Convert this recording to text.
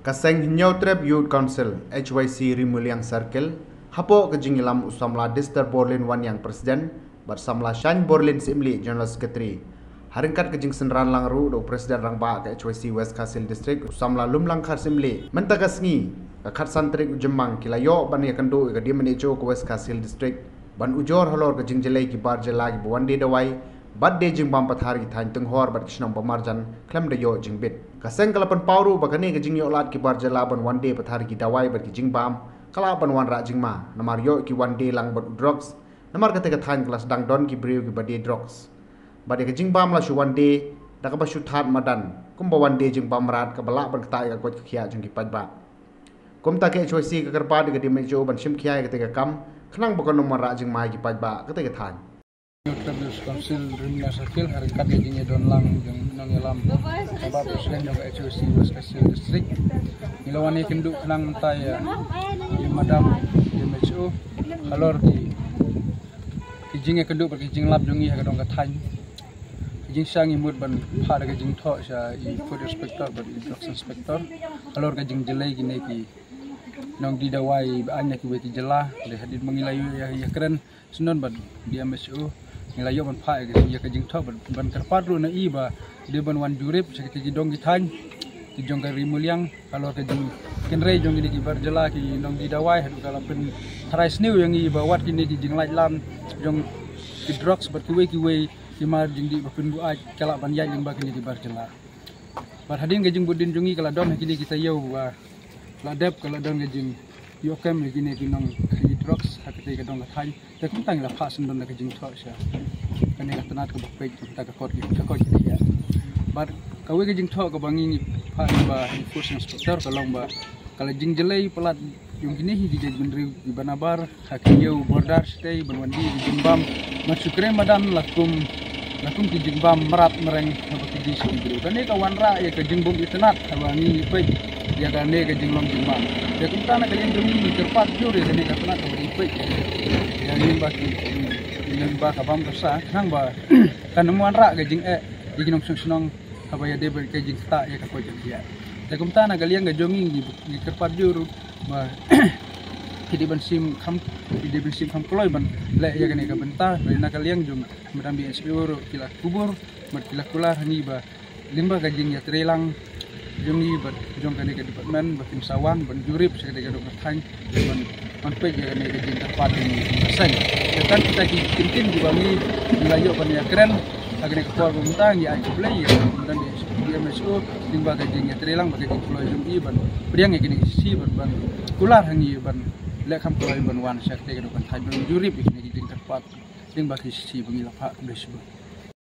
Kaseng Nyautrep Youth Council HYC Rimuliang Circle hapo kejingilam usamla Dister Borlin wan yang presiden bersamla Shan Borlin Simli General Secretary haringkat kejing senran langru do presiden rangba ke HYC West Kasil District usamla lumlang khar Simli mentagasngi kat santrik ujemang kilayo ban ya kendo ke di menejo ke West Kasil District ban ujor halor kejing jelai ki bar jelai buande dawai bad de jing bam pathari thain tenghor bat kisnam pamarjan klem de yo jing bit kaseng kalapan pauru bakane ke jing yo lat ki bar jala ban one day pathari ki dawai bat ki jing bam kala ban wan ra jing ma namar yo ki one day lang bat drugs namar kate ka thain kelas dang don ki brew ki bade drugs bade ke jing bam la shu one day da ka ba shu that madan kum ba one day jing bam rat ka bala ban ta ka kot khia jing ki pajba kum ta ke choisi ka karpa de ke di mejo ban shim khia ka te ka kam khnang ba ko nomor ra jing ma ki pajba ka te ka thain Youth Council Rimuliang Circle hari kat gajinya don lang yang nang yalam Bapak Presiden yang HYC West Kasil District ilawan ni kenduk nang taya di madam di MHO halor di jing kenduk berkijing lab jongi ha kadong kathan jing sang imut ban pha da jing tho sha i food inspector ban drugs inspector halor ka jing jelai gini ki nong di dawai anya ki weti jela le hadit mengilayu ya keren sunon ban di MHO ngelayo ban pha ya ka jing tho ban karpadru na iba de ban wan jurip sekete jidong githan ki jong ka Rimuliang kalau ka jing kenrei jong ni ki bar jela ki nong di dawai hadu kala pen thrais new yang iba wat ki ni ki jing laj lam jong ki drugs bat ki we ki mar jing di pen bu aj kala ban yai ling ba ki ni ki bar jela bar hadin ka jing budin jongi kala don ki ni kita yau wa la dep kala don ka jing yo kem ni ki nong ki drugs hakete ka dong ka than te kum tang la pha sun don ka jing tho sha kani ka tanat ka bakpe ta ka kot ya bar ka we ka jing tho ka bangi pha ba food inspector ka long ba kala jing jelai pelat yung kini hi di bendri di banabar hakiyau bordar stay banwandi di jimbam masukre madan lakum ki jimbam merat mereng ka di sini kani ka wanra ya ka jingbom itanat ka bangi pe ya ka ne ka jinglom jimbam ya kum tana ka jing ni terpat jure kani ka tanat ka bagi pe ya ni ba ki dengan ba kabam kasa nang ba kan muan ra ga jing di ginom sunong kabaya de ber jing sta ya ka ko jing ya te kum tana ga liang ga jongi di kerpat juru ba kidi ban sim kham kloy ban le ya ga ne ka benta be na ka liang jung madam bi SPO kila kubur mat kila kular ni ba limba ga jing ya trelang jongi ba jong ka ne ka department ba tim sawan ban jurip sekade ga dok than ban man pe ya ne ga jing kerpat ni sen kan kita kintin di bami layo kan ya keren agar ne kepor pemerintah ya play dan di MSO limba ka jing ya trelang ba ka kloy jung i ban priang ya kini si ban kular hangi ban le kham kloy ban wan sekte ga dok than ban jurip ni jing kerpat limba ki si bangi la pha besbo